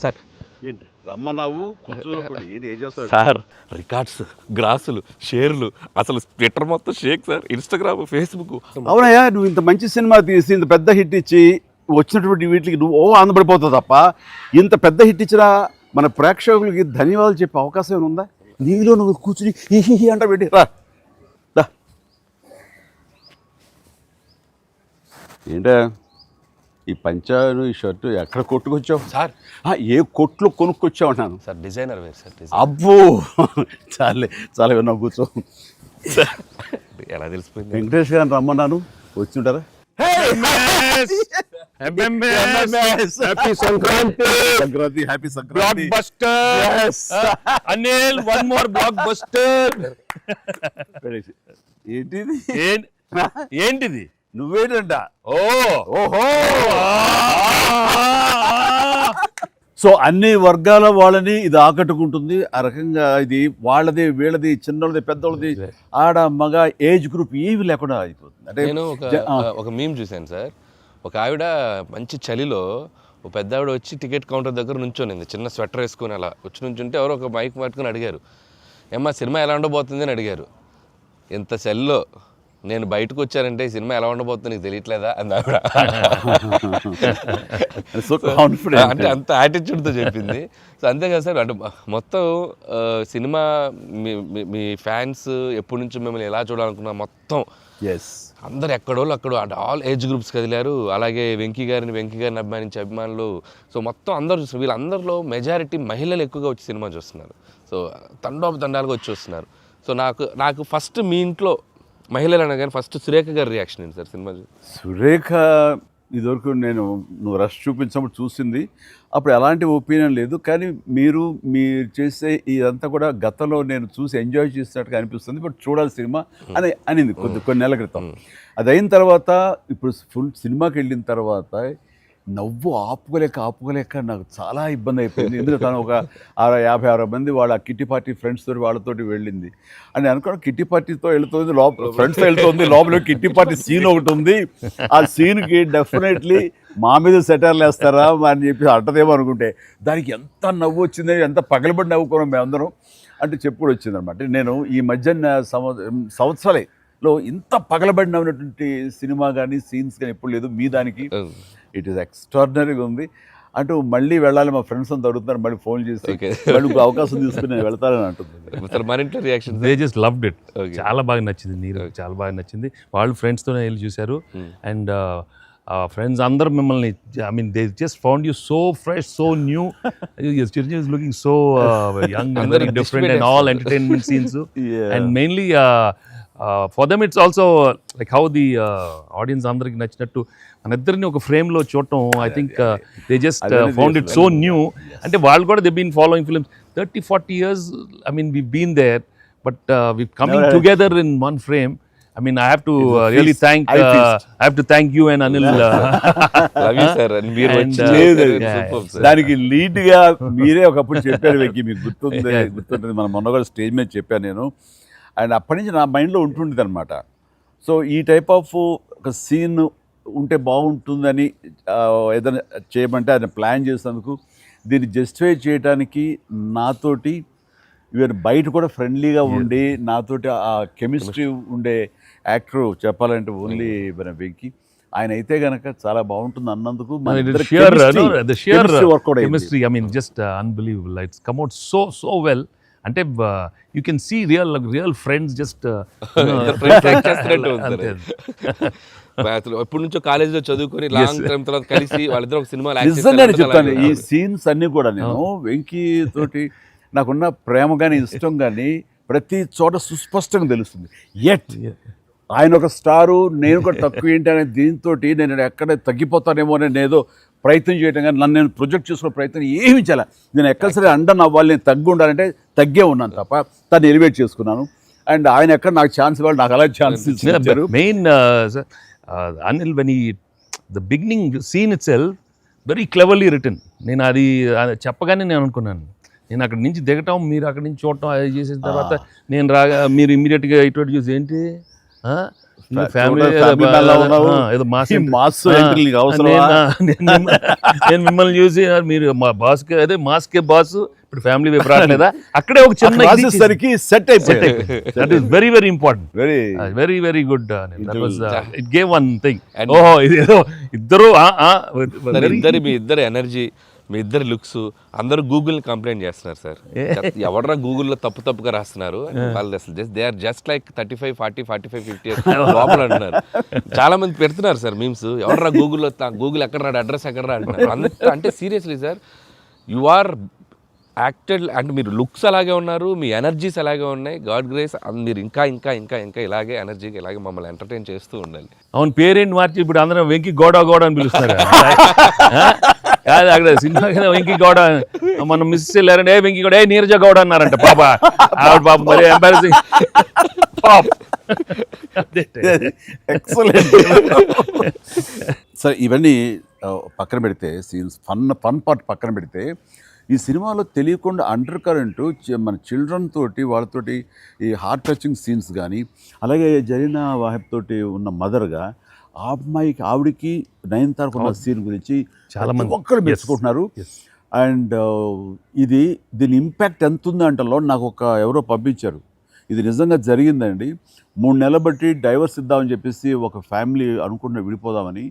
Sir ఏంటి రమ్మన్నావు కూర్చోకుండా ఏం చేస్తాడు సార్ రికార్డ్స్ గ్రాసులు షేర్లు అసలు ట్విట్టర్ మొత్తం షేక్ సార్, ఇన్స్టాగ్రామ్, ఫేస్బుక్. అవునయ్యా, నువ్వు ఇంత మంచి సినిమా తీసి ఇంత పెద్ద హిట్ ఇచ్చి వచ్చినటువంటి వీటికి నువ్వు ఆనందపడిపోతావు తప్ప ఇంత పెద్ద హిట్ ఇచ్చిన మన ప్రేక్షకులకి ధన్యవాదాలు చెప్పే అవకాశం ఏమైనా ఉందా? నీలో నువ్వు కూర్చుని హీ అంట పెట్టి రా. ఏంటా ఈ పంచాను ఈ షర్టు ఎక్కడ కొట్టుకొచ్చావు సార్ ఏ కొట్లు కొనుక్కొచ్చావు అన్నాను. సార్ డిజైనర్ వేరు సార్. అబ్బో చాలా విన్నా కూర్చో. ఎలా తెలిసిపోయింది? వెంకటేష్ గారిని రమ్మన్నాను, వచ్చి ఉంటారా? Sankranti happy Sankranti. Anil one more block buster. ఏంటిది? నువ్వేంటంట? ఓహో సో అన్ని వర్గాల వాళ్ళని ఇది ఆకట్టుకుంటుంది. ఆ రకంగా ఇది వాళ్ళది వీళ్ళది చిన్నోళ్ళది పెద్దోళ్ళది ఆడ మగ ఏజ్ గ్రూప్ ఏవి లేకుండా అయిపోతుంది. అంటే నేను ఒక మీమ్ చూశాను సార్. ఒక ఆవిడ మంచి చలిలో ఒక పెద్ద ఆవిడ వచ్చి టికెట్ కౌంటర్ దగ్గర నుంచోనింది, చిన్న స్వెటర్ వేసుకుని అలా వచ్చి నుంచుంటే ఎవరో ఒక మైక్ పట్టుకుని అడిగారు, ఏమ్మా సినిమా ఎలా ఉండబోతుంది అని అడిగారు. ఎంత చలిలో నేను బయటకు వచ్చానంటే ఈ సినిమా ఎలా ఉండబోతుంది నీకు తెలియట్లేదా అని ఆవిడ. అంటే అంత యాటిట్యూడ్తో చెప్పింది. సో అంతేకాదు సార్, అంటే మొత్తం సినిమా మీ ఫ్యాన్స్ ఎప్పటి నుంచి మిమ్మల్ని ఎలా చూడాలనుకున్నా మొత్తం అందరు ఎక్కడోళ్ళు అక్కడ ఆల్ ఏజ్ గ్రూప్స్ కదిలారు. అలాగే వెంకీ గారిని అభిమానించే అభిమానులు. సో మొత్తం అందరూ వీళ్ళందరిలో మెజారిటీ మహిళలు ఎక్కువగా వచ్చి సినిమా చూస్తున్నారు. సో తండాలుగా వచ్చి వస్తున్నారు. సో నాకు ఫస్ట్ మీ ఇంట్లో మహిళలు అనగానే ఫస్ట్ సురేఖ గారి రియాక్షన్ ఏంటి సార్ సినిమా? సురేఖ ఇదివరకు నువ్వు రష్ చూపించినప్పుడు చూసింది, అప్పుడు ఎలాంటి ఒపీనియన్ లేదు. కానీ మీరు చేసే ఇదంతా కూడా గతంలో నేను చూసి ఎంజాయ్ చేసినట్టుగా అనిపిస్తుంది, బట్ చూడాలి సినిమా అని అనింది కొన్ని నెలల క్రితం. అది అయిన తర్వాత ఇప్పుడు ఫుల్ సినిమాకి వెళ్ళిన తర్వాత నవ్వు ఆపుకోలేక నాకు చాలా ఇబ్బంది అయిపోయింది. ఎందుకంటే తను ఒక 50-60 మంది వాళ్ళ కిట్టి పార్టీ ఫ్రెండ్స్ తోటి వాళ్ళతోటి వెళ్ళింది అని అనుకోవడం. కిట్టి పార్టీతో వెళుతుంది, ఫ్రెండ్స్తో వెళ్తుంది, లోపల కిట్టి పార్టీ సీన్ ఒకటి ఉంది. ఆ సీన్కి డెఫినెట్లీ మా మీద సెటర్లు వేస్తారా అని చెప్పి అంటదేమో అనుకుంటే దానికి ఎంత నవ్వు వచ్చింది, ఎంత పగలబడి నవ్వుకున్నాం మేమందరం అంటే చెప్పుడు వచ్చిందనమాట. నేను ఈ మధ్య సంవత్సరాలలో ఇంత పగలబడి నవ్వినటువంటి సినిమా కానీ సీన్స్ కానీ ఎప్పుడు లేదు. మీ దానికి ఇట్ ఈస్ ఎక్స్ట్రాడినరీగా ఉంది. అంటూ మళ్ళీ వెళ్ళాలి, మా ఫ్రెండ్స్ అంతా అడుగుతున్నారు, మళ్ళీ ఫోన్ చేసి మళ్ళీ అవకాశం తీసుకుని నేను వెళ్తానని అంటుంది. They just loved it. చాలా బాగా నచ్చింది, నీరు చాలా బాగా నచ్చింది. వాళ్ళు ఫ్రెండ్స్తోనే వెళ్ళి చూశారు. అండ్ ఫ్రెండ్స్ అందరూ మిమ్మల్ని they just found you so fresh, so new. Chiranjeevi is looking so young and very different and all entertainment scenes. And mainly for them it's also like how the audience అందరికి నచ్చినట్టు మన ఇద్దరిని ఒక ఫ్రేమ్లో చూడటం. I think they just found it so new. అంటే వాళ్ళు కూడా they been following films 30-40 years. I mean we've been there, but we've coming together in one frame. I mean I have to really thank you and Anil. Love you sir. And మీరు దానికి lead గా మీరే ఒకప్పుడు చెప్పారు వెంకీ, మీకు గుర్తుంటుంది. మన మొన్న కూడా స్టేజ్ మీద చెప్పాను నేను. అండ్ అప్పటి నుంచి నా మైండ్లో ఉంటుండేది అనమాట. సో ఈ టైప్ ఆఫ్ ఒక సీన్ ఉంటే బాగుంటుందని ఏదైనా చేయమంటే ఆయన ప్లాన్ చేసినందుకు దీన్ని జస్టిఫై చేయడానికి నాతోటి ఈవెన్ బయట కూడా ఫ్రెండ్లీగా ఉండి నాతోటి ఆ కెమిస్ట్రీ ఉండే యాక్టర్ చెప్పాలంటే ఓన్లీ మన వెంకీ. ఆయన అయితే గనక చాలా బాగుంటుంది అన్నందుకు chemistry I mean just unbelievable. It's come out so well. అంటే you can see real friends just ఎప్పటి నుంచో కాలేజీలో చదువుకొని లాంగ్ టైం తర్వాత కలిసి వాళ్ళిద్దరు ఒక సినిమా చెప్తాను. ఈ సీన్స్ అన్ని కూడా నేను వెంకీ తోటి నాకున్న ప్రేమ కానీ ఇష్టం కానీ ప్రతి చోట సుస్పష్టంగా తెలుస్తుంది. ఎట్ ఆయన ఒక స్టారు, నేను కూడా తక్కువ ఏంటి అనే దీంతో నేను ఎక్కడ తగ్గిపోతానేమో అని నేనేదో ప్రయత్నం చేయడం కానీ నన్ను నేను ప్రొజెక్ట్ చేసుకునే ప్రయత్నం ఏమి చేయాలి. నేను ఎక్కడ సరే అండర్ అవ్వాలి, నేను తగ్గి ఉండాలంటే తగ్గే ఉన్నాను తప్ప తను ఎలివేట్ చేసుకున్నాను. అండ్ ఆయన ఎక్కడ నాకు ఛాన్స్ ఇవ్వాలి, నాకు అలా ఛాన్స్ ఇచ్చారు. Main Anil, when the beginning scene itself very cleverly written. నేను అది చెప్పగానే నేను అనుకున్నాను, నేను అక్కడి నుంచి దిగటం, మీరు అక్కడి నుంచి చూడటం, అది చేసిన తర్వాత నేను రాగా మీరు ఇమ్మీడియట్గా ఇటువంటి చూసి ఏంటి ఫ్యామిలీ family man లా ఉన్నావు. ఏదో మాస్ ఈ mass entry నీకు అవసరమా? నేను మిమ్మల్ని చూసి మీరు మా బాస్ అదే మాస్ కే బాస్ ఇప్పుడు ఫ్యామిలీ వైపు రావట్లేదా అక్కడే ఒక చిన్న రాసేసరికి సెట్ అయిపోయింది. That is very very important, very very very good. It gave one thing. ఓహో ఇది ఏదో ఇద్దరు మీ ఇద్దరు ఎనర్జీ, మీ ఇద్దరు లుక్స్, అందరూ గూగుల్ని కంప్లైంట్ చేస్తున్నారు సార్. ఎవడరా గూగుల్లో తప్పుగా రాస్తున్నారు వాళ్ళు, అసలు దే ఆర్ జస్ట్ లైక్ 35, 40, 45, 50 లోపల అంటున్నారు. చాలా మంది పెడుతున్నారు సార్ మీమ్స్, ఎవడరా గూగుల్లో, గూగుల్ ఎక్కడ రాడు, అడ్రస్ ఎక్కడ రా అంటున్నారు. అంత అంటే seriously sir, you are acted అంటే మీరు లుక్స్ అలాగే ఉన్నారు, మీ ఎనర్జీస్ అలాగే ఉన్నాయి. గాడ్ గ్రేస్, మీరు ఇంకా ఇంకా ఇంకా ఇంకా ఇలాగే ఎనర్జీకి ఇలాగే మమ్మల్ని ఎంటర్టైన్ చేస్తూ ఉండాలి. అవును, పేరేంటి మార్చి ఇప్పుడు అందరం వెంకి గౌడ అని పిలుస్తారు. కాదు అక్కడ సినిమా వెంకి గౌడ, మనం మిస్ వెళ్ళారంటే వెంకి గౌడ, నీరజ గౌడ అన్నారంట. పాప ఆవిడ పాప మరి ఎంబారసింగ్. ఎక్సలెంట్. సరే ఇవన్నీ పక్కన పెడితే, సీన్స్ ఫన్ పార్ట్ పక్కన పెడితే, ఈ సినిమాలో తెలియకుండా అండర్ కరెంట్ మన చిల్డ్రన్ తోటి వాళ్ళతోటి ఈ హార్ట్ టచింగ్ సీన్స్ కానీ, అలాగే జరీనా వాహిబ్ తోటి ఉన్న మదర్గా ఆ అమ్మాయికి ఆవిడికి నయనతారకు ఉన్న సీన్ గురించి చాలా మంది ఒక్కరు మెచ్చుకుంటున్నారు. అండ్ దీని ఇంపాక్ట్ ఎంత ఉంది అంటలో నాకు ఎవరో పంపించారు, ఇది నిజంగా జరిగిందండి. 3 నెలలు బట్టి డైవర్స్ ఇద్దామని చెప్పేసి ఒక ఫ్యామిలీ అనుకుంటున్న విడిపోదామని,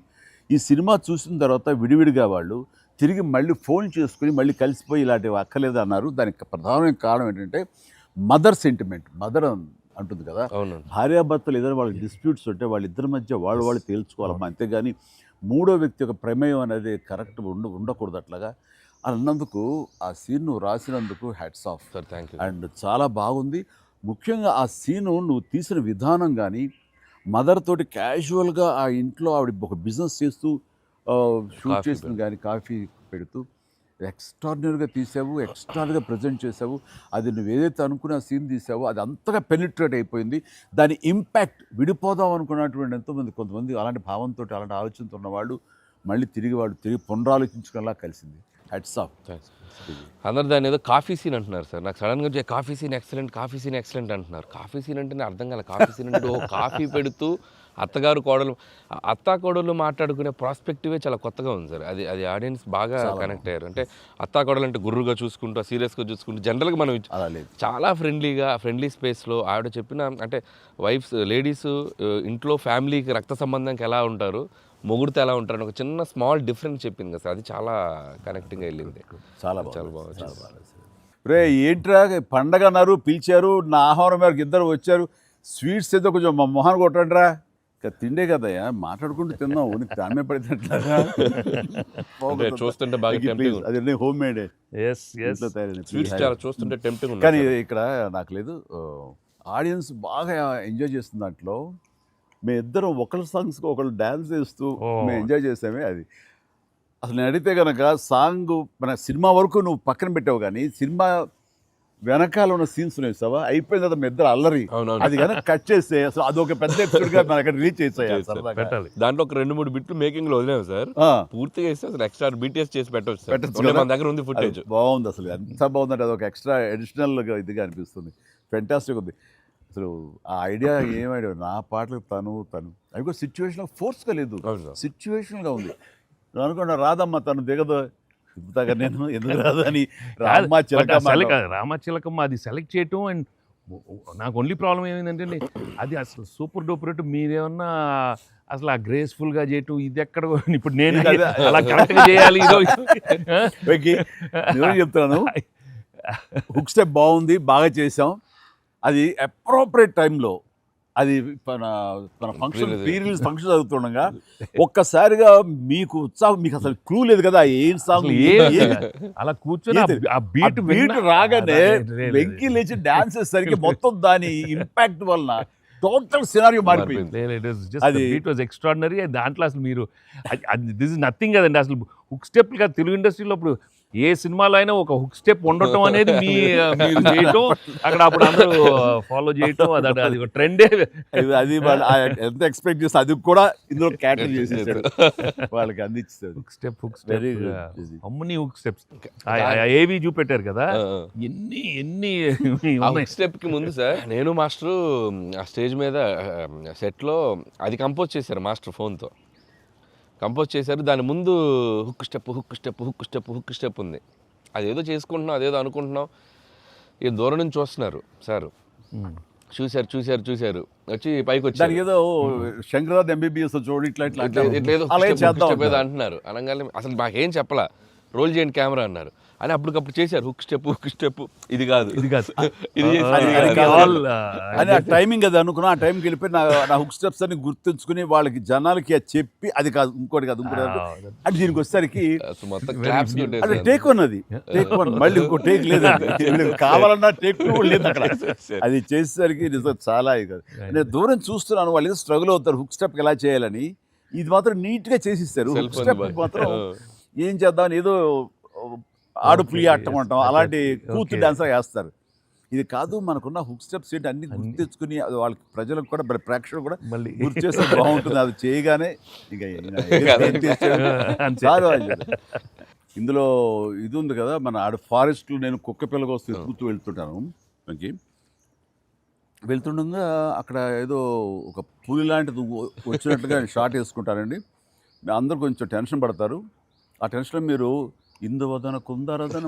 ఈ సినిమా చూసిన తర్వాత విడివిడిగా వాళ్ళు తిరిగి మళ్ళీ ఫోన్ చేసుకుని మళ్ళీ కలిసిపోయి ఇలాంటివి అక్కర్లేదు అన్నారు. దానికి ప్రధానమైన కారణం ఏంటంటే మదర్ సెంటిమెంట్. మదర్ అంటుంది కదా, భార్యాభర్తలు ఏదైనా వాళ్ళకి డిస్ప్యూట్స్ ఉంటే వాళ్ళిద్దరి మధ్య వాళ్ళు తేల్చుకోవాలమ్మా, అంతేగాని మూడో వ్యక్తి యొక్క ప్రమేయం అనేది కరెక్ట్ ఉండకూడదు. అట్లాగా అన్నందుకు ఆ సీన్ నువ్వు రాసినందుకు hats off sir. Thank you. And చాలా బాగుంది. ముఖ్యంగా ఆ సీను నువ్వు తీసిన విధానం కానీ, మదర్ తోటి క్యాజువల్గా ఆ ఇంట్లో ఆవిడ ఒక బిజినెస్ చేస్తూ షూట్ చేసిన కానీ కాఫీ పెడుతూ ఎక్స్ట్రాడినరీగా తీసావు, ఎక్స్ట్రాడినరీగా ప్రజెంట్ చేసావు. అది నువ్వు ఏదైతే అనుకున్న సీన్ తీసావో అది అంతగా పెనిట్రేట్ అయిపోయింది. దాని ఇంపాక్ట్ విడిపోదాం అనుకున్నటువంటి కొంతమంది అలాంటి భావంతో అలాంటి ఆలోచనతో ఉన్నవాళ్ళు మళ్ళీ తిరిగి పునరాలోచించుకునేలా కలిసింది. Hats off. అందరు దాన్ని ఏదో కాఫీ సీన్ అంటున్నారు సార్. నాకు సడన్గా కాఫీ సీన్ ఎక్సలెంట్ అంటున్నారు. కాఫీ సీన్ అంటే అర్థం కాలే. కాఫీ సీన్ అంటే కాఫీ పెడుతూ అత్తా కోడలు మాట్లాడుకునే ప్రాస్పెక్టివే చాలా కొత్తగా ఉంది సార్. అది ఆడియన్స్ బాగా కనెక్ట్ అయ్యారు. అంటే అత్తా కోడలు అంటే గుర్రుగా చూసుకుంటూ, సీరియస్గా చూసుకుంటూ, జనరల్గా మనం చాలా ఫ్రెండ్లీ స్పేస్లో ఆవిడ చెప్పిన, అంటే లేడీస్ ఇంట్లో ఫ్యామిలీకి రక్త సంబంధంకి ఎలా ఉంటారు, మొగుడితో ఎలా ఉంటారని ఒక చిన్న స్మాల్ డిఫరెన్స్ చెప్పింది కదా సార్. అది చాలా కనెక్టింగ్గా వెళ్ళింది. చాలా బాగా. రే ఏంట్రా పండగ అన్నారు, పిలిచారు, నా ఆహారం మేరకు ఇద్దరు వచ్చారు, స్వీట్స్ ఏదో కొంచెం మా మొహాన్ని కొట్టండిరా. ఇక తిండే కదయ్యా, మాట్లాడుకుంటూ తిన్నావు, నీకు దామే పడినట్లుగా చూస్తుంటే బాగా అది హోమ్ మేడ్ చూస్తుంటే టెంప్టింగ్. కానీ ఇక్కడ నాకు లేదు, ఆడియన్స్ బాగా ఎంజాయ్ చేస్తున్న దాంట్లో మేము ఇద్దరం ఒకళ్ళ సాంగ్స్కి ఒకళ్ళు డ్యాన్స్ చేస్తూ మేము ఎంజాయ్ చేసామే. అది అసలు నేను అడిగితే కనుక సాంగ్ మన సినిమా వరకు నువ్వు పక్కన పెట్టావు, కానీ సినిమా వెనకాల ఉన్న సీన్స్ వేసావా, అయిపోయిన తర్వాత మీ ఇద్దరు అల్లరి, అది కనుక కట్ చేస్తే అసలు అదొక పెద్ద ఎపిసోడ్గా మన అక్కడ రీచ్ చేసేయాలి. దాంట్లో ఒక 2-3 బిట్లు మేకింగ్ లో వదిలేము సార్. పూర్తిగా వేస్తే అసలు ఎక్స్ట్రా బీటీఎస్ చేసి పెట్టచ్చు. మన దగ్గర ఉంది ఫుటేజ్. బాగుంది అసలు, ఎంత బాగుందంటే అదొక ఎక్స్ట్రా అడిషనల్గా ఇదిగా అనిపిస్తుంది. ఫెంటాస్టిక్ ఉంది అసలు. ఆ ఐడియా ఏమైనా నా పాటలకు తను అవి కూడా సిచ్యువేషనల్ ఫోర్స్గా లేదు, సిచ్యువేషనల్గా ఉంది. నువ్వు అనుకున్నా రాదమ్మా తను దిగదు, నేను ఎందుకు రాదు అని రామచిలకమ్మ అది సెలెక్ట్ చేయటం. అండ్ నాకు ఓన్లీ ప్రాబ్లం ఏమైందంటే అది అసలు సూపర్ డూపర్ రేటు. మీరేమన్నా అసలు ఆ గ్రేస్ఫుల్గా చేయటం ఇది ఎక్కడ, ఇప్పుడు నేను అలా కరెక్ట్గా చేయాలి. చెప్తాను, హుక్ స్టెప్ బాగుంది, బాగా చేసాం. అది అప్రోప్రియేట్ టైంలో, అది మన ఫంక్షన్ ప్రీ-రిలీజ్ ఫంక్షన్ జరుగుతుండగా ఒక్కసారిగా మీకు ఉత్సాహం, మీకు అసలు క్లూ లేదు కదా ఏం సాంగ్ అలా కూర్చొని ఆ బీట్ రాగానే వెంకీ లేచి డాన్స్ చేసేసరికి మొత్తం దాని ఇంపాక్ట్ వలన టోటల్ సినారియో మారిపోయింది. అది ఇట్ వాజ్ ఎక్స్ట్రాడినరీ. దాంట్లో అసలు మీరు దిస్ ఇస్ నథింగ్ కదండి. అసలు హుక్ స్టెప్ కాదు తెలుగు ఇండస్ట్రీలో ఇప్పుడు ఏ సినిమాలో అయినా ఒక హుక్ స్టెప్ ఉండటం అనేది మీరు చేయటం, అక్కడ అప్పుడు అందరూ ఫాలో చేయటం, అది ఒక ట్రెండే. అది వాళ్ళు ఎంత ఎక్స్పెక్ట్ చేస్తే అది కూడా ఇందులో క్యాటర్ చేసేసాడు, వాళ్ళకి అందించాడు. Hook step Very good. అమ్మని హుక్ స్టెప్స్ ఏవి చూపెట్టారు కదా, ఎన్ని స్టెప్ కి ముందు సార్ నేను మాస్టరు ఆ స్టేజ్ మీద సెట్ లో అది కంపోజ్ చేశారు మాస్టర్ ఫోన్తో కంపోజ్ చేశారు. దాని ముందు hook step hook step hook step hook step ఉంది. అదేదో చేసుకుంటున్నాం, అదేదో అనుకుంటున్నాం. ఈ దూరం నుంచి చూస్తున్నారు సార్, చూశారు వచ్చి పైకి వచ్చి ఏదో శంకరాద్ ఎంబీబీఎస్ చూడు ఇట్లా ఏదో అంటున్నారు. అనగానే అసలు మాకేం చెప్పలా, రోల్ చేయండి కెమెరా అన్నారు. అని అప్పటికప్పుడు చేశారు హుక్ స్టెప్ ఇది కాదు ఇది అని ఆ టైమింగ్ అది అనుకున్నా. ఆ టైంకి వెళ్ళిపోయి నా హుక్ స్టెప్స్ అని గుర్తుంచుకుని వాళ్ళకి జనాలకి అది చెప్పి అది కాదు ఇంకోటి కాదు అంటే దీనికి వచ్చేసరికి అది టేక్ వన్, అది టేక్ వన్, మళ్ళీ ఇంకో టేక్ లేదండి, కావాలన్నా టేక్ టూ లేదు అక్కడ. అది చేసేసరికి నిజం చాలా ఇది కాదు. నేను దూరం చూస్తున్నాను, వాళ్ళు ఏదో స్ట్రగుల్ అవుతారు హుక్ స్టెప్ ఎలా చేయాలని. ఇది మాత్రం నీట్ గా చేసిస్తారు. హుక్ స్టెప్ మాత్రం ఏం చేద్దామని ఏదో ఆడు పులి ఆటం అంటాం అలాంటి కూతురు డాన్స్ వేస్తారు. ఇది కాదు, మనకున్న హుక్ స్టెప్స్ ఏంటి అన్ని గుర్తించుకుని అది వాళ్ళకి ప్రజలకు కూడా ప్రేక్షకులు కూడా మళ్ళీ గుర్తు చేస్తే బాగుంటుంది. అది చేయగానే ఇక ఇందులో ఇది ఉంది కదా, మన ఆడ ఫారెస్ట్లో నేను కుక్క పిల్లగా వస్తే ఎత్తుకుతూ వెళ్తుంటాను. మనకి వెళ్తుండగా అక్కడ ఏదో ఒక పులి లాంటిది వచ్చినట్టుగా షార్ట్ వేసుకుంటారండి. అందరూ కొంచెం టెన్షన్ పడతారు. ఆ టెన్షన్లో మీరు ఇందువదన కుందరదన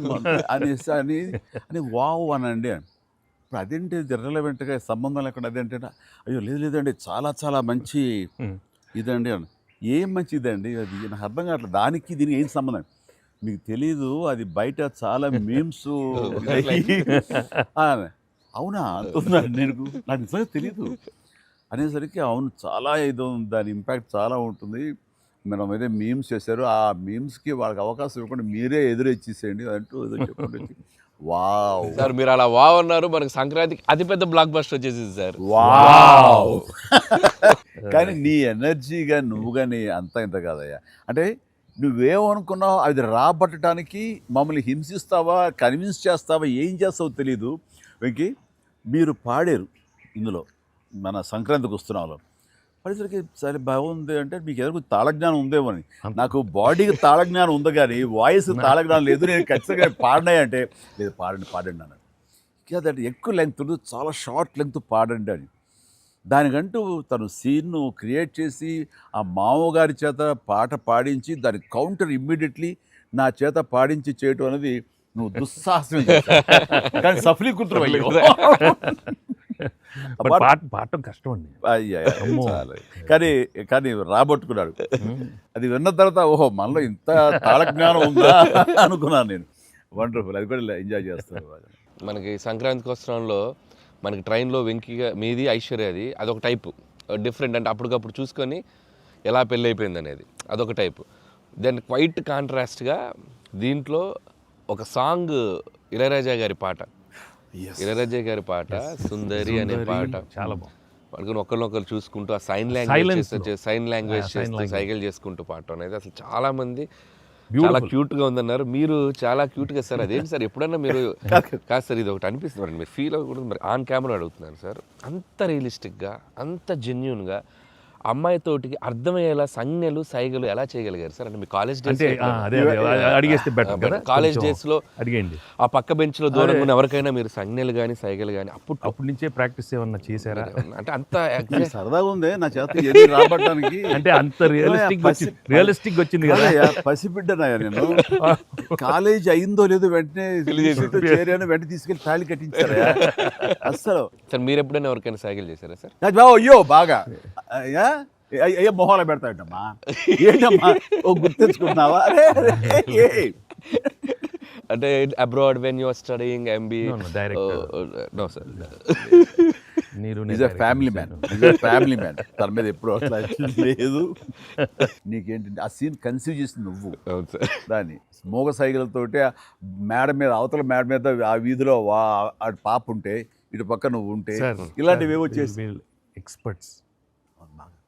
అనేసి అని వావ్ అనండి. ఇప్పుడు అదేంటి ఇర్రెలవెంట్గా సంబంధం లేకుండా అదేంటే, అయ్యో లేదండి చాలా చాలా మంచి ఇదండి అని. ఏం మంచి ఇదండి అది నాకు అర్థం కావట్లేదు, దానికి దీనికి ఏం సంబంధం మీకు తెలీదు, అది బయట చాలా మీమ్స్. అవునా అంటున్నాను నేను, నాకు నిజంగా తెలీదు అనేసరికి అవును చాలా ఇది దాని ఇంపాక్ట్ చాలా ఉంటుంది. మనం ఏదో మీమ్స్ చేశారు, ఆ మీమ్స్కి వాళ్ళకి అవకాశం ఇవ్వకుండా మీరే ఎదురొచ్చేసేయండి అంటూ ఏదో చెప్పండి. వావ్ సార్ మీరు అలా వావ్ అన్నారు, మనకి సంక్రాంతికి అతిపెద్ద బ్లాక్ బస్టర్ వచ్చేసింది సార్. వావ్ కానీ నీ ఎనర్జీగా నువ్వు కానీ అంత ఇంత కాదయ్యా. అంటే నువ్వేమనుకున్నావు అది రాబట్టడానికి మమ్మల్ని హింసిస్తావా, కన్విన్స్ చేస్తావా, ఏం చేస్తావో తెలీదు. వెంకీ మీరు పాడారు ఇందులో మన సంక్రాంతికి వస్తున్నాలో, పడేసరికి సరే బాగుంది అంటే మీకు ఎదురు తాళజ్ఞానం ఉందేమో అని. నాకు బాడీకి తాళజ్ఞానం ఉంది కానీ వాయిస్ తాళజ్ఞానం లేదు. నేను ఖచ్చితంగా పాడినాయి అంటే లేదు పాడండి అన్నాడు. అదంటే ఎక్కువ లెంగ్త్ చాలా షార్ట్ లెంగ్త్ పాడండి అని. దానికంటూ తను సీన్ను క్రియేట్ చేసి ఆ మామగారి చేత పాట పాడించి దాని కౌంటర్ ఇమ్మీడియట్లీ నా చేత పాడించి చేయటం అనేది నువ్వు దుస్సాహసం కానీ సఫలీకృతం అయ్యో. పాడటం కష్టం అండి, కానీ రాబట్టుకున్నాడు. అది విన్న తర్వాత ఓహో మనలో ఇంత తాళజ్ఞానం ఉందా అనుకున్నాను నేను. వండర్ఫుల్, అది కూడా ఎంజాయ్ చేస్తాను. మనకి సంక్రాంతికి వస్త్రంలో మనకి ట్రైన్లో వెంకీగా మీది ఐశ్వర్యది అదొక టైపు డిఫరెంట్, అంటే అప్పటికప్పుడు చూసుకొని ఎలా పెళ్ళి అయిపోయింది అనేది అదొక టైపు. దెన్ క్వైట్ కాంట్రాస్ట్గా దీంట్లో ఒక సాంగ్ ఇళయరాజా గారి పాట, ఇళయరాజా గారి పాట సుందరి అనే పాట చాలా బాగుంది. వాళ్ళకి ఒకరినొకరు చూసుకుంటూ ఆ సైన్ లాంగ్వేజ్ చేస్తూ సైకిల్ చేసుకుంటూ పాడటం అనేది అసలు చాలా మంది చాలా క్యూట్గా ఉందన్నారు. మీరు చాలా క్యూట్గా సార్. అదేంటి సార్ ఎప్పుడన్నా మీరు కాదు సార్ ఇది ఒకటి అనిపిస్తుంది మీరు ఫీల్ అవ్వకూడదు, మరి ఆన్ కెమెరా అడుగుతున్నాను సార్. అంత రియలిస్టిక్గా అంత జెన్యున్గా అమ్మాయితోటికి అర్థమయ్యేలా సంజ్ఞలు సైగలు ఎలా చేయగలిగారు సార్? అంటే మీ కాలేజ్ డేస్ అడిగేస్తే బెటర్ కదా, కాలేజ్ డేస్లో అడిగేయండి. ఆ పక్క బెంచ్లో దూరంగా ఉన్న ఎవరికైనా మీరు సంజ్ఞలు కానీ సైగలు కానీ అప్పటి నుంచే ప్రాక్టీస్ ఏమన్నా చేశారా? అంటే అంత సరదాగా ఉంది నా చేత రాబట్టడానికి. అంటే అంత రియలిస్టిక్ వచ్చింది కదా. పసిబిడ్డనాయా నేను, కాలేజ్ అయిందో లేదో వెంటనే చేరాను, వెంటనే తీసుకెళ్ళి తాళి కట్టించారా అస్సలు. సార్ మీరు ఎప్పుడైనా ఎవరికైనా సైకిల్ చేశారా సార్? అయ్యో బాగా అయ్యో మొహాలు పెడతాడమ్మా, ఏంటమ్మా ఓ గుర్తించుకుంటున్నావా? అంటే abroad when you are studying MBA? No sir, family man తన మీద ఎప్పుడు అట్లా లేదు. నీకేంటంటే ఆ సీన్ కన్సీవ్ చేసింది నువ్వు. దాన్ని మోగ సైకిల్తోటి మేడ మీద అవతల మేడ మీద ఆ వీధిలో ఆ పాప ఉంటే ఇటు పక్క నువ్వు ఉంటే ఇలాంటివి ఏవో చేసి experts.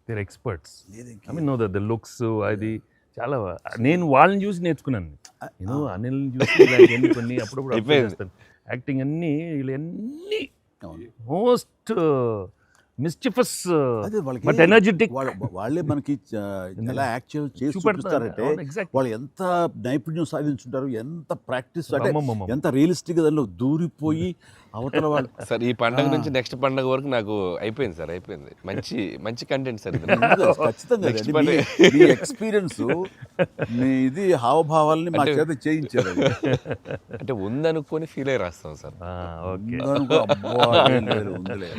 I mean, no, the looks, అది చాలా నేను వాళ్ళని చూసి నేర్చుకున్నాను. నేను అనిల్ని చూసి ఇలాంటివన్నీ కొన్ని అప్పుడప్పుడు observe అయిపోయింది. చేస్తాను. యాక్టింగ్ అన్నీ వీళ్ళన్నీ మోస్ట్ మిస్చిఫస్ అదే వాళ్ళకి బట్ ఎనర్జెటిక్ వాళ్ళే మనకి ఎలా యాక్ట్ చేసి చూపిస్తారంటే వాళ్ళు ఎంత నైపుణ్యం సాధించుంటారు, ఎంత ప్రాక్టీస్ అంటే ఎంత రియలిస్టిక్ గా దానిలో దూరిపోయి అవతల వాళ్ళు. సార్ ఈ పండగ నుంచి నెక్స్ట్ పండగ వరకు నాకు అయిపోయింది సార్, అయిపోయింది. మంచి మంచి కంటెంట్ సార్ ఇది. ఖచ్చితంగా Next అండి. పండగ. మీ ఎక్స్పీరియన్స్ మీ ఇది హావభావాలని మా చేత చేయించారు. అంటే ఉందనుకొని ఫీల్ అయ్యి రాస్తాం సార్. ఓకే. ఉందనుకో, అబ్బా, ఏం లేదు, ఉందిలే.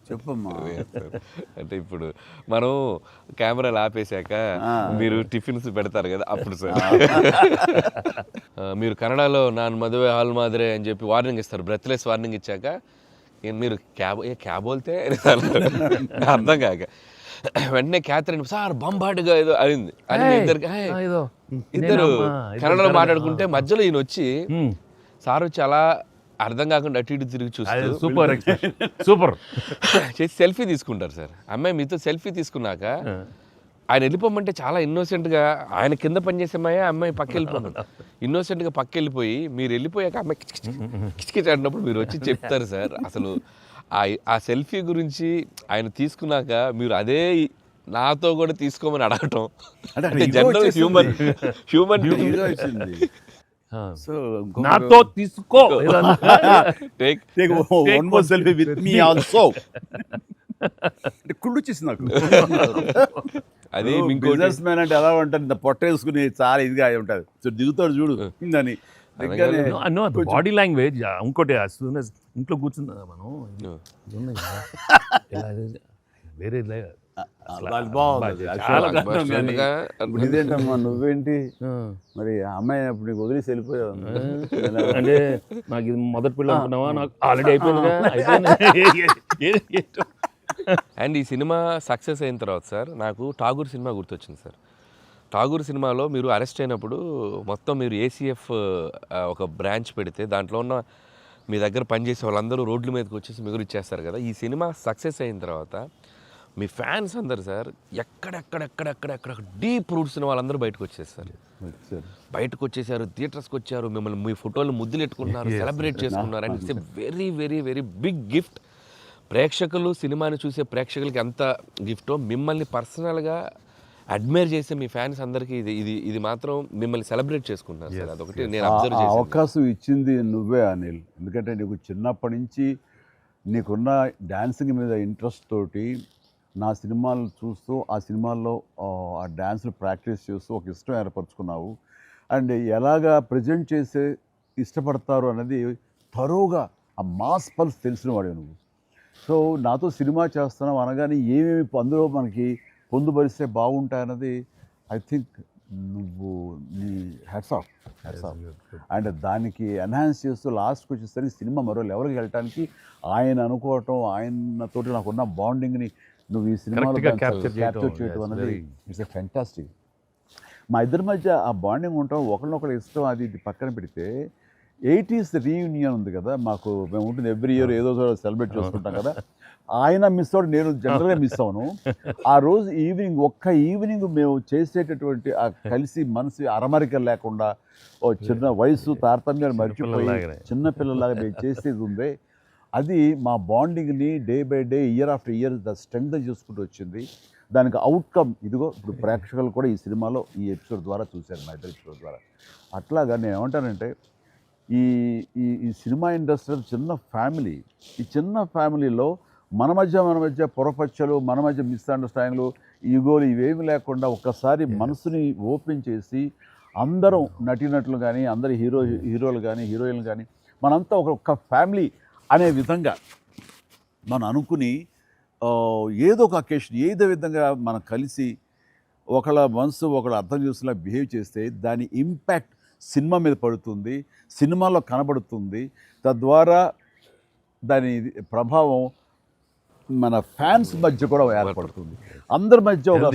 చెప్పమ్మా. అంటే ఇప్పుడు మనం కెమెరాలు ఆపేశాక మీరు టిఫిన్స్ పెడతారు కదా అప్పుడు సార్. మీరు కన్నడలో నాన్ మదువే హాల్ మాదిరే అని చెప్పి వార్నింగ్ ఇస్తారు, బ్రెత్లెస్ వార్నింగ్ ఇచ్చాక మీరు క్యాబ్ వెళ్తే అర్థం కాక వెంటనే క్యాథరిన్ సార్ బంబాటుగా ఏదో అయింది అని ఇద్దరు కన్నడలో మాట్లాడుకుంటే మధ్యలో ఈయన వచ్చి సార్ వచ్చి అలా అర్థం కాకుండా అటు ఇటు తిరిగి చూస్తారు, సూపర్ సూపర్ చేసి సెల్ఫీ తీసుకుంటారు సార్. అమ్మాయి మీతో సెల్ఫీ తీసుకున్నాక ఆయన వెళ్ళిపోమంటే చాలా ఇన్నోసెంట్గా ఆయన కింద పనిచేసేమాయా అమ్మాయి పక్క వెళ్ళిపోమంట ఇన్నోసెంట్గా పక్క వెళ్ళిపోయి మీరు వెళ్ళిపోయాక అమ్మాయి కిచకిచ అంటున్నప్పుడు మీరు వచ్చి చెప్తారు సార్. అసలు ఆ సెల్ఫీ గురించి ఆయన తీసుకున్నాక మీరు అదే నాతో కూడా తీసుకోమని అడగటం అంటే జనరల్ హ్యూమన్ సో నాతో తీసుకో take one more selfie with me also అంటే కుళ్ళు వచ్చేసింది నాకు. అది బిజినెస్ మ్యాన్ అంటే ఎలా ఉంటుంది, ఇంత పొట్ట వేసుకుని చాలా ఇదిగా ఉంటుంది. సో దిగుతాడు చూడు ఇందని బాడీ లాంగ్వేజ్. ఇంకోటి ఇంట్లో కూర్చున్నా మనం వేరే ఇదేంటమ్మా నువ్వేంటి మరి అమ్మాయి అప్పుడు నీకు వదిలేసి వెళ్ళిపోయావు అంటే నాకు ఇది మొదటి పిల్ల అనుకున్నావా, నాకు ఆల్రెడీ అయిపోయింది. అండ్ ఈ సినిమా సక్సెస్ అయిన తర్వాత సార్ నాకు ఠాగూర్ సినిమా గుర్తొచ్చింది సార్. ఠాగూర్ సినిమాలో మీరు అరెస్ట్ అయినప్పుడు మొత్తం మీరు ఏసీఎఫ్ ఒక బ్రాంచ్ పెడితే దాంట్లో ఉన్న మీ దగ్గర పనిచేసే వాళ్ళందరూ రోడ్ల మీదకి వచ్చేసి మిగులు ఇచ్చేస్తారు కదా. ఈ సినిమా సక్సెస్ అయిన తర్వాత మీ ఫ్యాన్స్ అందరు సార్ ఎక్కడెక్కడెక్కడెక్కడెక్కడ డీప్ రూట్స్ వాళ్ళందరూ బయటకు వచ్చేసారు, బయటకు వచ్చేసారు, థియేటర్స్కి వచ్చారు, మిమ్మల్ని మీ ఫోటోలు ముద్దులెట్టుకున్నారు, సెలబ్రేట్ చేసుకున్నారు. And it's a very very very big gift. ప్రేక్షకులు సినిమాని చూసే ప్రేక్షకులకి ఎంత గిఫ్టో మిమ్మల్ని పర్సనల్గా అడ్మైర్ చేసే మీ ఫ్యాన్స్ అందరికీ ఇది ఇది ఇది మాత్రం మిమ్మల్ని సెలబ్రేట్ చేసుకుంటున్నారు సార్. అదొకటి నేను అబ్జర్వ్ చేశాను. అవకాశం ఇచ్చింది నువ్వే అనిల్. ఎందుకంటే నీకు చిన్నప్పటి నుంచి నీకున్న డ్యాన్సింగ్ మీద ఇంట్రెస్ట్ తోటి నా సినిమాలు చూస్తూ ఆ సినిమాల్లో ఆ డ్యాన్స్ని ప్రాక్టీస్ చేస్తూ ఒక ఇష్టం ఏర్పరచుకున్నావు. అండ్ ఎలాగా ప్రజెంట్ చేసే ఇష్టపడతారు అనేది తరోగా ఆ మాస్ పల్స్ తెలిసిన వాడే నువ్వు. సో నాతో సినిమా చేస్తున్నావు అనగానే ఏమేమి అందులో మనకి పొందుపరిస్తే బాగుంటాయన్నది ఐ థింక్ నువ్వు నీ హ్యాట్స్ ఆఫ్. అండ్ దానికి ఎన్హాన్స్ చేస్తూ లాస్ట్కి వచ్చేసరికి సినిమా మరో లెవెల్కి వెళ్ళటానికి ఆయన అనుకోవటం, ఆయనతోటి నాకున్న బాండింగ్ని నువ్వు ఈ సినిమాలో క్యాప్చర్ చేయటం అనేది ఇట్స్ ఎ ఫ్యాంటాస్టిక్. మా ఇద్దరి మధ్య ఆ బాండింగ్ ఉండటం, ఒకరినొకరు ఇష్టం, అది ఇది పక్కన పెడితే 80s రీయూనియన్ ఉంది కదా మాకు, మేము ఉంటుంది ఎవ్రీ ఇయర్ ఏదో సెలబ్రేట్ చేసుకుంటాం కదా. ఆయన మిస్ అవుట్, నేను జనరల్గా మిస్ అవును. ఆ రోజు ఈవినింగ్ ఒక్క ఈవినింగ్ మేము చేసేటటువంటి ఆ కలిసి మనసు అరమరికలు లేకుండా ఓ చిన్న వయసు తారతమ్యాలు మర్చిపోయి చిన్నపిల్లలాగా మేము చేసేది ఉందే, అది మా బాండింగ్ని day by day year after year strength చేసుకుంటూ వచ్చింది. దానికి అవుట్కమ్ ఇదిగో ఇప్పుడు ప్రేక్షకులు కూడా ఈ సినిమాలో ఈ ఎపిసోడ్ ద్వారా చూశారు, మా ఇద్దరు ఎపిసోడ్ ద్వారా. అట్లాగా నేను ఏమంటానంటే ఈ ఈ సినిమా ఇండస్ట్రీ చిన్న ఫ్యామిలీ. ఈ చిన్న ఫ్యామిలీలో మన మధ్య పొరపచ్చలు, మన మధ్య మిస్అండర్స్టాండింగ్లు, ఈగోలు ఇవేమి లేకుండా ఒక్కసారి మనసుని ఓపెన్ చేసి అందరం నటీనటులు కానీ, అందరు హీరోలు కానీ, హీరోయిన్లు కానీ మనంతా ఒక ఫ్యామిలీ అనే విధంగా మనం అనుకుని ఏదో ఒక అకేషన్ ఏదో విధంగా మనం కలిసి ఒకళ్ళ మనసు ఒకళ్ళు అర్థం చేసుకునేలా బిహేవ్ చేస్తే దాని ఇంపాక్ట్ సినిమా మీద పడుతుంది, సినిమాలో కనబడుతుంది. తద్వారా దాని ప్రభావం మన ఫ్యాన్స్ మధ్య కూడా ఏర్పడుతుంది, అందరి మధ్య ఒక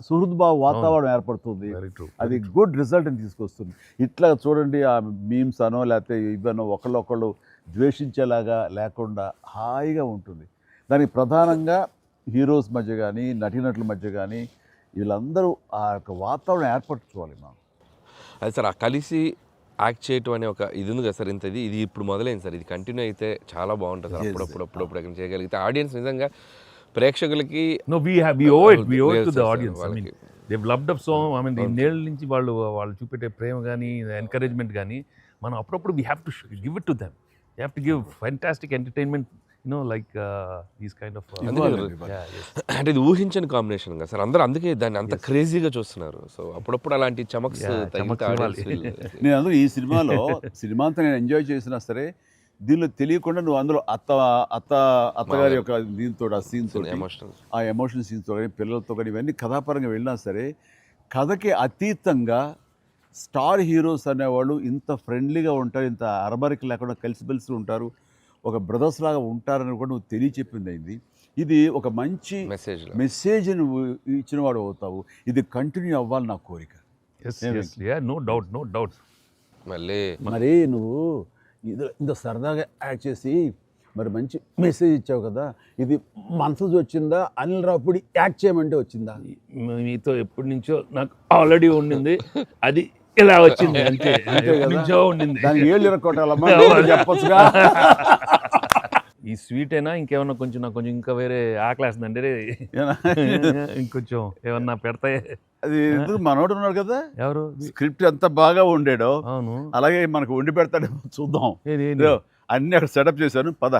సుహృద్భావ వాతావరణం ఏర్పడుతుంది. అది గుడ్ రిజల్ట్ని తీసుకొస్తుంది. ఇట్లా చూడండి, ఆ మీమ్స్ అనో లేకపోతే ఇవన్నో ఒకళ్ళొకళ్ళు ద్వేషించేలాగా లేకుండా హాయిగా ఉంటుంది. దానికి ప్రధానంగా హీరోస్ మధ్య కానీ, నటీనటుల మధ్య కానీ వీళ్ళందరూ ఆ యొక్క వాతావరణం ఏర్పరచుకోవాలి మనం. అది సార్ ఆ కలిసి యాక్ట్ చేయటం అనే ఒక ఇది ఉంది కదా సార్, ఇది ఇప్పుడు మొదలైంది సార్, ఇది కంటిన్యూ అయితే చాలా బాగుంటుంది సార్. అప్పుడప్పుడు ఎక్కడ చేయగలిగితే ఆడియన్స్ నిజంగా ప్రేక్షకులకి No, we owe it to the audience. I mean, they've loved up so. I mean, ఇన్నేళ్ళ నుంచి వాళ్ళు చూపెట్టే ప్రేమ కానీ ఎంకరేజ్మెంట్ కానీ మనం అప్పుడప్పుడు we have to give it to them. You have to give fantastic entertainment, like these kind of అంటే ఇది ఊహించని combination కదా సార్, అందరూ అందుకే దాన్ని అంత క్రేజీగా చూస్తున్నారు. సో అప్పుడప్పుడు అలాంటి చమక్స్ నేను అందులో ఈ సినిమా అంతా నేను ఎంజాయ్ చేసినా సరే, దీనిలో తెలియకుండా నువ్వు అందులో అత్తగారి యొక్క దీంతో ఆ సీన్తో ఆ ఎమోషనల్ సీన్స్తో కానీ పిల్లలతో కానీ ఇవన్నీ కథాపరంగా వెళ్ళినా సరే, కథకి అతీతంగా స్టార్ హీరోస్ అనేవాళ్ళు ఇంత ఫ్రెండ్లీగా ఉంటారు, ఇంత అరమరిక లేకుండా కలిసిమెలిసి ఉంటారు, ఒక బ్రదర్స్ లాగా ఉంటారని కూడా నువ్వు తెలియచెప్పింది అయింది. ఇది ఒక మంచి మెసేజ్ నువ్వు ఇచ్చిన వాడు అవుతావు. ఇది కంటిన్యూ అవ్వాలి నా కోరిక. No doubt. మరి నువ్వు ఇంత సరదాగా యాక్ట్ చేసి మరి మంచి మెసేజ్ ఇచ్చావు కదా, ఇది మనసు వచ్చిందా, అనిల్ రావుపూడి యాక్ట్ చేయమంటే వచ్చిందా? మీతో ఎప్పటి నుంచో నాకు ఆల్రెడీ ఉండింది, అది ఇలా వచ్చింది అంతే. నుంచో ఉండింది, దానికి ఏళ్ళు ఇరక్కొట్టాలమ్మా చెప్పొచ్చుగా. ఈ స్వీట్ అయినా ఇంకేమన్నా కొంచెం నాకు కొంచెం ఇంకా వేరే ఆకలేస్తుందంటే ఇంకొంచెం ఏమన్నా పెడతాయి. అది ఎందుకు మనోడు ఉన్నాడు కదా, ఎవరు స్క్రిప్ట్ ఎంత బాగా ఉండేడో అవును అలాగే మనకు వండి పెడతాడేమో చూద్దాం. అన్ని అక్కడ సెటప్ చేశాను, పద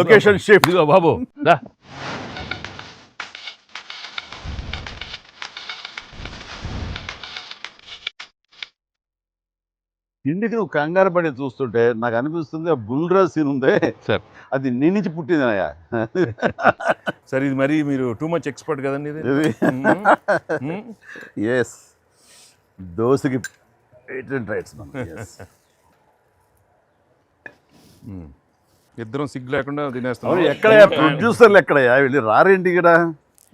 లొకేషన్ షిఫ్ట్ బాబు దా. ఇంటికి నువ్వు కంగారు పడి చూస్తుంటే నాకు అనిపిస్తుంది ఆ బుల్రాజ్ సీన్ ఉందే సార్, అది నీ నుంచి పుట్టిందనయ్యా. సరే ఇది మరి మీరు టూ మచ్ ఎక్స్పర్ట్ కదండి ఇది. ఎస్, దోశకి పేటెంట్ రైట్స్. ఇద్దరం సిగ్గు లేకుండా తినేస్తాం. ఎక్కడయ్యా ప్రొడ్యూసర్లు, ఎక్కడయ్యా వెళ్ళి రారేంటి ఇక్కడ?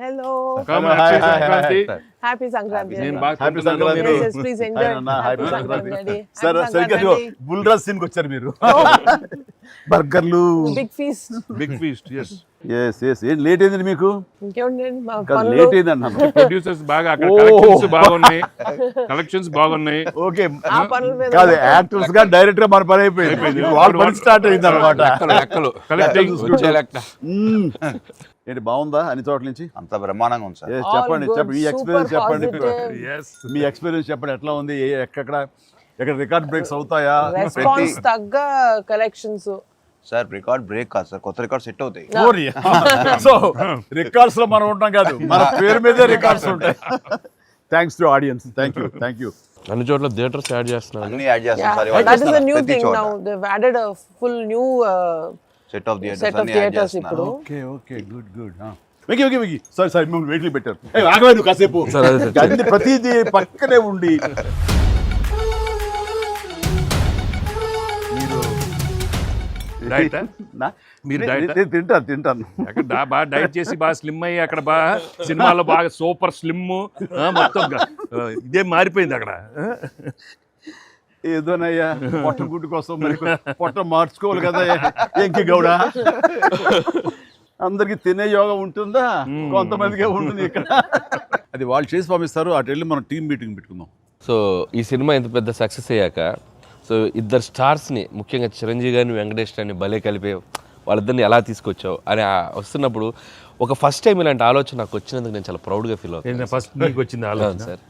Hello. Happy Sankranti. Happy Sankranti. Yes, please enjoy. Happy Sankranti. Sir, సరిగ్గా బుల్రాజ్ సీన్ కి వచ్చారు మీరు. బర్గర్లు, బిగ్ ఫీస్ట్. yes. ఏం లేట్ అయింది మీకు? ఇంకేముందండి మా లేట్ పనులు. అయింది అన్నాను. ప్రొడ్యూసర్స్ బాగా అక్కడ కలెక్షన్స్ బాగున్నాయి. ఓకే, ఆ పనుల మీద కాదు యాక్టర్స్ గా డైరెక్ట్ గా మన పని అయిపోయింది, వాళ్ళ పని స్టార్ట్ అయింది అనమాట. ఏంటి బాగుందా అన్ని చోట్ల నుంచి? అంత బ్రహ్మాండంగా ఉంది సార్. చెప్పండి మీ ఎక్స్పీరియన్స్ చెప్పండి. Yes. మీ ఎక్స్పీరియన్స్ చెప్పండి, ఎట్లా ఉంది, ఎక్కడ రికార్డ్ బ్రేక్స్ అవుతాయా? రెస్పాన్స్ తగ్గ కలెక్షన్స్. సార్ రికార్డ్ బ్రేక్ కాదు సార్, కొత్త రికార్డ్ సెట్ అవుతాయి. సో రికార్డ్స్ లో మనం ఉంటాం కాదు, మన పేరు మీదే రికార్డ్స్ ఉంటాయి. Thanks to audience, thank you. అన్ని చోట్ల థియేటర్స్ యాడ్ చేస్తున్నారు, అన్ని యాడ్ చేస్తాం sir. That is a new thing now. They've added a full new set of set of theaters ఇప్పుడు. Okay good. వెకి సారీ మేము వెయిట్లు పెట్టారు. ఆగవే నువ్వు కాసేపు, అన్ని ప్రతిదీ పక్కనే ఉండి. మీరు తింటాను అక్కడ బాగా డైట్ చేసి బాగా స్లిమ్ అయ్యి అక్కడ బాగా సినిమాలో బాగా సూపర్ స్లిమ్ మొత్తం ఇదే మారిపోయింది అక్కడ. ఏదోనయ్యా పొట్ట గుడ్డు కోసం మరి పొట్ట మార్చుకోవాలి కదా ఎంకి గౌడ. అందరికి తినే యోగం ఉంటుందా? కొంతమందికే ఉంటుంది ఇక్కడ. అది వాళ్ళు చేసి పంపిస్తారు, అటు వెళ్ళి మనం టీం మీటింగ్ పెట్టుకుందాం. సో ఈ సినిమా ఇంత పెద్ద సక్సెస్ అయ్యాక, సో ఇద్దరు స్టార్స్ని ముఖ్యంగా చిరంజీవి గారిని వెంకటేష్ గారిని భలే కలిపే వాళ్ళిద్దరిని ఎలా తీసుకొచ్చావు అని వస్తున్నప్పుడు ఒక ఫస్ట్ టైం ఇలాంటి ఆలోచన నాకు వచ్చినందుకు నేను చాలా ప్రౌడ్గా ఫీల్ అవుతాను. ఫస్ట్ నీకు వచ్చింది ఆలోచన సార్.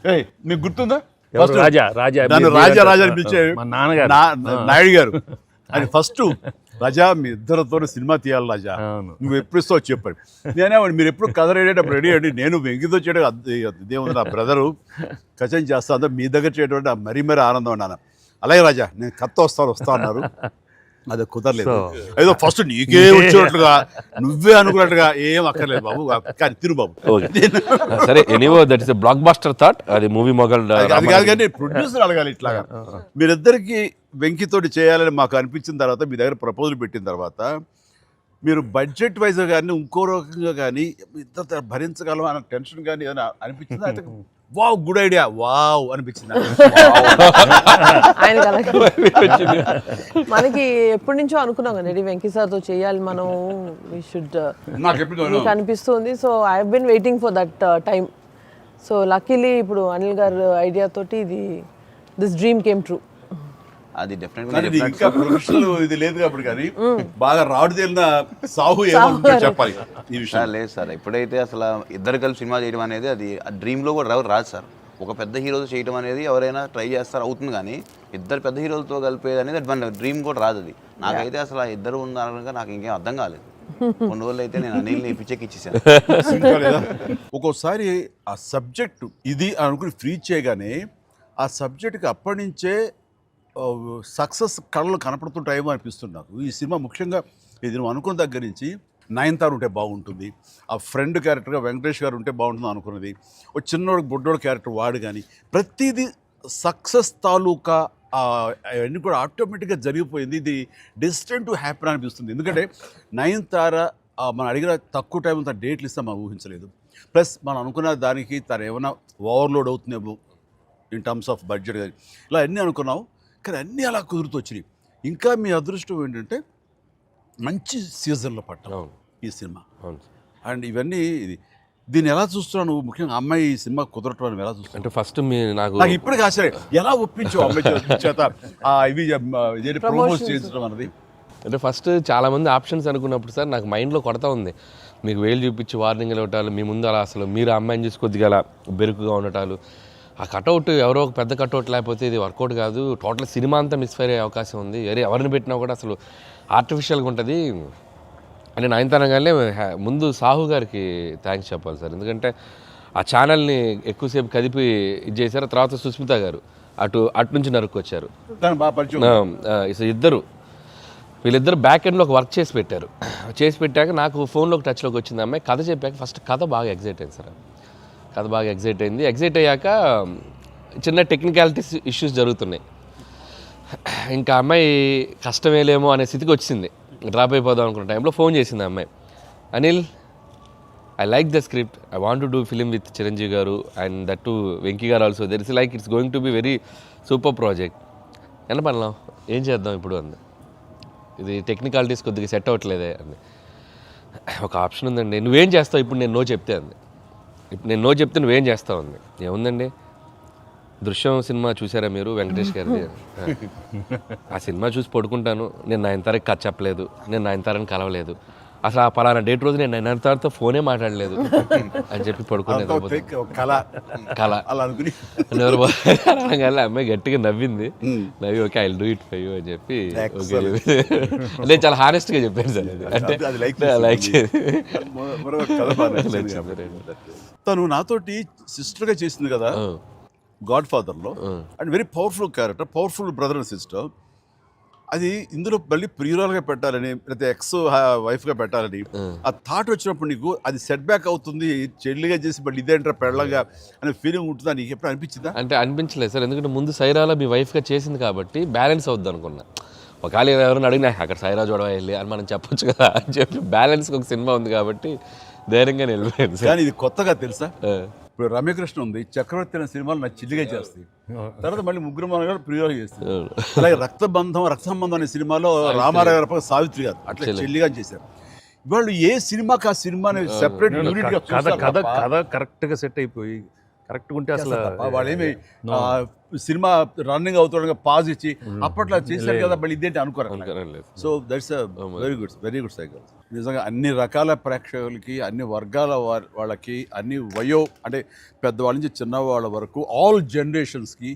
మీకు గుర్తుందా? రాజా రాజా పిలిచే నాయుడు గారు అది ఫస్ట్. రాజా మీ ఇద్దరితో సినిమా తీయాలి రాజా, నువ్వు ఎప్పుడు ఇస్తావు చెప్పాడు. నేనేమండి మీరు ఎప్పుడు కథ రెడీ రెడీ అండి, నేను వెంకితో చేయడం ఇదేముంది, నా బ్రదరు కచం చేస్తా అంతా మీ దగ్గర చేయడం మరీ ఆనందం అన్నాను. అలాగే రాజా నేను కథ వస్తా అన్నారు, అది కుదరలేదు. ఏదో ఫస్ట్ నీకే వచ్చేటట్లుగా నువ్వే అనుకున్నట్టుగా ఏం అక్కర్లేదు బాబు, కానీ తిరు బాబు. సరే, anyway that is a blockbuster thought. అది మూవీ మొగల్ అది కాదు, కానీ ప్రొడ్యూసర్ అడగాలి ఇట్లాగా. మీరిద్దరికి వెంకితోటి చేయాలని మాకు అనిపించిన తర్వాత, మీ దగ్గర ప్రపోజల్ పెట్టిన తర్వాత, మీరు బడ్జెట్ వైజ్గా కానీ ఇంకో రకంగా కానీ ఇద్దరు భరించగలం అన్న టెన్షన్ కానీ ఏదైనా అనిపించిందా? అయితే వావ్ గుడ్ ఐడియా వావ్ అనిపించింది ఆయన మనకి ఎప్పటి నుంచో అనుకున్నాం కదా వెంకీ సార్తో చేయాలి మనం, వి షుడ్, నాకు అనిపిస్తుంది. So I have been waiting for that time. So luckily ఇప్పుడు అనిల్ గారు ఐడియా తోటి దిస్ డ్రీమ్ కేమ్ ట్రూ. అది డెఫినెట్గా కానీ ఇది ఇంకా ప్రొఫెషనల్ ఇది లేదు కాబట్టి కానీ బాగా రాడు తేలిన సాహు ఏమనుకుంటా చెప్పాలి ఈ విషయం. సార్ లేదు సార్, ఎప్పుడైతే అసలు ఇద్దరు కలిసి సినిమా చేయడం అనేది అది డ్రీమ్లో కూడా రాదు సార్. ఒక పెద్ద హీరోతో చేయడం అనేది ఎవరైనా ట్రై చేస్తారు అవుతుంది, కానీ ఇద్దరు పెద్ద హీరోలతో కలిపేది అనేది మన డ్రీమ్ కూడా రాదు. అది నాకైతే అసలు ఆ ఇద్దరు ఉన్నారనగా నాకు ఇంకేం అర్థం కాలేదు. కొన్ని రోజులు అయితే నేను అనిల్ని పిచ్చెక్కిచ్చేసాను. ఒక్కోసారి ఆ సబ్జెక్టు ఇది అనుకుని ఫ్రీ చేయగానే ఆ సబ్జెక్ట్కి అప్పటి నుంచే సక్సెస్ కళలు కనపడుతుంటాయేమో అనిపిస్తుంది నాకు. ఈ సినిమా ముఖ్యంగా ఇది నువ్వు అనుకున్న దగ్గర నుంచి నయనతార ఉంటే బాగుంటుంది, ఆ ఫ్రెండ్ క్యారెక్టర్గా వెంకటేష్ గారు ఉంటే బాగుంటుంది అనుకున్నది, ఒక చిన్నోడు బొడ్డోడు క్యారెక్టర్ వాడు కానీ ప్రతిదీ సక్సెస్ తాలూకా అవన్నీ కూడా ఆటోమేటిక్గా జరిగిపోయింది. ఇది డెస్టిన్ టు హ్యాపీ అనిపిస్తుంది. ఎందుకంటే నయనతార మనం అడిగిన తక్కువ టైం అంత డేట్లు ఇస్తే మనం ఊహించలేదు. ప్లస్ మనం అనుకున్న దానికి తను ఏమైనా ఓవర్లోడ్ అవుతుందేమో ఇన్ టర్మ్స్ ఆఫ్ బడ్జెట్ కానీ ఇలా అన్నీ అనుకున్నాం, కానీ అన్నీ అలా కుదురుతూ వచ్చినాయి. ఇంకా మీ అదృష్టం ఏంటంటే మంచి సీజన్లో పట్టాం ఈ సినిమా. అండ్ ఇవన్నీ దీన్ని ఎలా చూస్తున్నావు నువ్వు? ముఖ్యంగా అమ్మాయి ఈ సినిమా కుదరటం అని ఎలా చూస్తున్నావు? అంటే ఫస్ట్ నాకు ఇప్పటికీ ఆశ్చర్యం, ఎలా ఒప్పించావు అమ్మాయి చేత ఇవి ప్రమోట్ చేయించడం అన్నది? అంటే ఫస్ట్ చాలామంది ఆప్షన్స్ అనుకున్నప్పుడు సార్ నాకు మైండ్లో కొడతా ఉంది, మీకు వేలు చూపించి వార్నింగ్లు ఇవ్వటాలు, మీ ముందు అలా అసలు మీరు అమ్మాయిని చూసి కొద్దిగా అలా బెరుకుగా ఉండటాలు, ఆ కట్అవుట్ ఎవరో ఒక పెద్ద కట్అవుట్ లేకపోతే ఇది వర్కౌట్ కాదు, టోటల్ సినిమా అంతా మిస్ఫైర్ అయ్యే అవకాశం ఉంది, ఎవరిని పెట్టినా కూడా అసలు ఆర్టిఫిషియల్గా ఉంటుంది అని నయనతారగానే ముందు సాహు గారికి థ్యాంక్స్ చెప్పాలి సార్. ఎందుకంటే ఆ ఛానల్ని ఎక్కువసేపు కదిపి ఇది చేశారు. తర్వాత సుస్మిత గారు అటు నుంచి నరుక్కొచ్చారు. వీళ్ళిద్దరు బ్యాక్ ఎండ్లో ఒక వర్క్ చేసి పెట్టారు. చేసి పెట్టాక నాకు ఫోన్లోకి టచ్లోకి వచ్చింది అమ్మాయి. కథ చెప్పాక ఫస్ట్ కథ బాగా ఎగ్జైట్ అయింది సార్. కథ బాగా ఎగ్జైట్ అయింది. ఎగ్జైట్ అయ్యాక చిన్న టెక్నికాలిటీస్ ఇష్యూస్ జరుగుతున్నాయి. ఇంకా అమ్మాయి కష్టమేలేమో అనే స్థితికి వచ్చింది. డ్రాప్ అయిపోదాం అనుకున్న టైంలో ఫోన్ చేసింది అమ్మాయి, Anil I like the script, I want to do film with Chiranjeevi గారు అండ్ దట్ టు వెంకీ గారు also, there is like it's going to be very super project. ఎంత పడలాం, ఏం చేద్దాం ఇప్పుడు అంది. ఇది టెక్నికాలిటీస్ కొద్దిగా సెట్ అవ్వట్లేదే అంది. ఒక ఆప్షన్ ఉందండి, నువ్వేం చేస్తావు ఇప్పుడు నేను నో చెప్తే అంది. ఇప్పుడు నేను నో చెప్తే నువ్వేం చేస్తావు అంది. ఏముందండి, దృశ్యం సినిమా చూసారా మీరు వెంకటేష్ గారిది? ఆ సినిమా చూసి పడుకుంటాను, నేను నయనతారకి కథ చెప్పలేదు, నేను నయనతారని కలవలేదు, అసలు ఆ పలానా డేట్ రోజు నేను నయనతారతో ఫోనే మాట్లాడలేదు అని చెప్పి పడుకునేది. అమ్మాయి గట్టిగా నవ్వింది. నవ్వి okay I will do it for you అని చెప్పి నేను చాలా హానెస్ట్గా చెప్పాను సార్. అంటే లైక్ తను నాతోటి సిస్టర్గా చేసింది కదా గాడ్ ఫాదర్లో, and very powerful character, powerful brother and sister. అది ఇందులో మళ్ళీ ప్రియురాలుగా పెట్టాలని లేకపోతే ఎక్స్ వైఫ్గా పెట్టాలని ఆ థాట్ వచ్చినప్పుడు నీకు అది సెట్ బ్యాక్ అవుతుంది, చెల్లిగా చేసి మళ్ళీ ఇదేంటారా పెళ్ళగా అనే ఫీలింగ్ ఉంటుందా నీకు ఎప్పుడు అనిపించిందా? అంటే అనిపించలేదు సార్, ఎందుకంటే ముందు సైరాలో మీ వైఫ్గా చేసింది కాబట్టి బ్యాలెన్స్ అవుద్ది అనుకున్నా. ఒకవేళ ఎవరైనా అడిగినా అక్కడ సైరా చూడవా వెళ్ళి అని మనం చెప్పొచ్చు కదా అని చెప్పి బ్యాలెన్స్కి ఒక సినిమా ఉంది కాబట్టి ధైర్యంగా వెళ్ళిపోయింది సార్. కానీ ఇది కొత్తగా తెలుసా, ఇప్పుడు రమ్యకృష్ణ ఉంది, చక్రవర్తి అనే సినిమాలు నాకు చిల్లిగా చేస్తాయి, తర్వాత మళ్ళీ ముగ్గురు మన గారు ప్రియులు చేస్తారు. అలాగే రక్త సంబంధం అనే సినిమాలో రామారావు గారు సావిత్రి గారు అట్లా చెల్లిగా చేశారు. వాళ్ళు ఏ సినిమాకి ఆ సినిమాని సెపరేట్ కథ కరెక్ట్గా సెట్ అయిపోయి కరెక్ట్గా ఉంటే అసలు వాళ్ళేమి సినిమా రన్నింగ్ అవుతుండగా పాజ్ ఇచ్చి అప్పట్లో చేశారు కదా మళ్ళీ ఇదేంటి అనుకోరు. So that's very good cycle. నిజంగా అన్ని రకాల ప్రేక్షకులకి, అన్ని వర్గాల వాళ్ళకి, అన్ని అంటే పెద్దవాళ్ళ నుంచి చిన్నవాళ్ళ వరకు ఆల్ జనరేషన్స్కి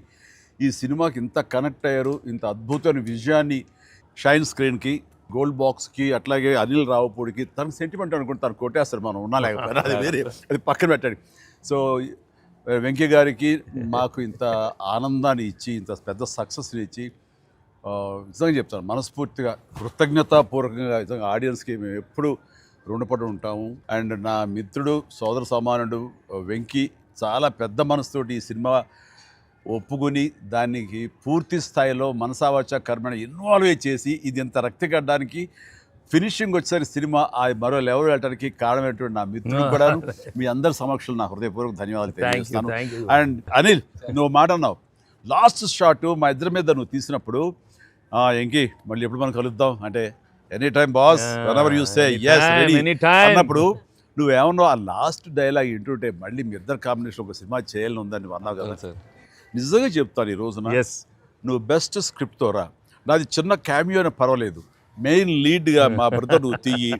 ఈ సినిమాకి ఇంత కనెక్ట్ అయ్యారు. ఇంత అద్భుతమైన విజయాన్ని షైన్ స్క్రీన్కి, గోల్డ్ బాక్స్కి, అట్లాగే అనిల్ రావుపూడికి తనకు సెంటిమెంట్ అనుకుంటే తను కొట్టేస్తారు, మనం ఉన్నా లేకపోయినా అది వేరే, అది పక్కన పెట్టండి. సో వెంకీ గారికి మాకు ఇంత ఆనందాన్ని ఇచ్చి, ఇంత పెద్ద సక్సెస్ని ఇచ్చి నిజంగా చెప్తాను మనస్ఫూర్తిగా కృతజ్ఞతాపూర్వకంగా నిజంగా ఆడియన్స్కి మేము ఎప్పుడు రుణపడి ఉంటాము. అండ్ నా మిత్రుడు, సోదర సమానుడు వెంకీ చాలా పెద్ద మనసుతోటి ఈ సినిమా ఒప్పుకొని దానికి పూర్తి స్థాయిలో మనసావాచ కర్మణ ఇన్వాల్వ్ చేసి ఇది ఇంత రక్తిగడ్డానికి ఫినిషింగ్ వచ్చేసరి సినిమా ఆ మరో లెవెల్ వెళ్ళడానికి కారణమైనటువంటి నా మిత్రుడు కూడా మీ అందరి సమక్షంలో నా హృదయపూర్వక ధన్యవాదాలు తెలియజేస్తాను. అండ్ అనిల్, నువ్వు మాట అన్నావు లాస్ట్ షాట్ మా ఇద్దరి మీద నువ్వు తీసినప్పుడు, ఎంకి మళ్ళీ ఎప్పుడు మనం కలుద్దాం అంటే any time boss whenever you say yes ready అన్నప్పుడు నువ్వేమన్నావు ఆ లాస్ట్ డైలాగ్ వింటుంటే మళ్ళీ మీ ఇద్దరు కాంబినేషన్ ఒక సినిమా చేయాలని ఉందని అన్నావు కదా సార్ నిజంగా చెప్తాను ఈ రోజున ఎస్ నువ్వు బెస్ట్ స్క్రిప్ట్తో రా నాది చిన్న క్యామియో అని పర్వాలేదు మెయిన్ లీడ్గా మా బ్రదర్ నువ్వు తీయి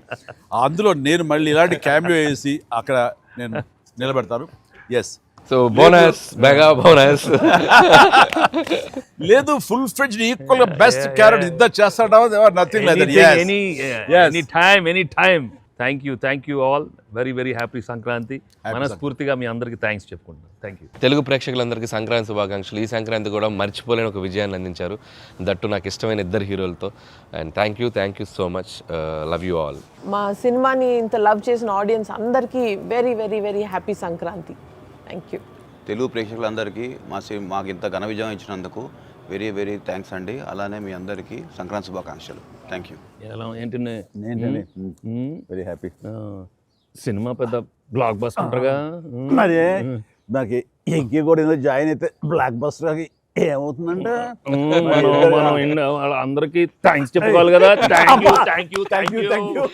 అందులో నేను మళ్ళీ ఇలాంటి క్యామియో వేసి అక్కడ నేను నిలబెడతాను yes so bonus mega bonus లేదు ఫుల్ ఫ్రెండ్స్ ఈక్వల్ గా బెస్ట్ క్యారెక్టర్ ఇద్దరు చేస్తాడా nothing like any time thank you all very happy Sankranti మనస్ఫూర్తిగా మీ అందరికి థ్యాంక్స్ చెప్పుకుంటాను థ్యాంక్ యూ తెలుగు ప్రేక్షకులందరికీ సంక్రాంతి శుభాకాంక్షలు ఈ సంక్రాంతి కూడా మర్చిపోలేని ఒక విజయాన్ని అందించారు దట్టు నాకు ఇష్టమైన ఇద్దరు హీరోలతో and thank you so much love you all మా సినిమాని ఇంత లవ్ చేసిన ఆడియన్స్ అందరికీ very happy Sankranti. Thank you. Telugu ప్రేక్షకులందరికీ మాకు ఇంత ఘన విజయం ఇచ్చినందుకు వెరీ థ్యాంక్స్ అండి. అలానే మీ అందరికీ సంక్రాంతి శుభాకాంక్షలు. Thank you. ఎలా ఏంటి వెరీ హ్యాపీ సినిమా పెద్ద బ్లాక్ బస్టర్గా మరి నాకు ఇంకే కూడా ఏదో జాయిన్ అయితే బ్లాక్ బస్టర్ ఏమవుతుందంటే మనం అందరికీ థ్యాంక్స్ చెప్పుకోవాలి కదా. Thank you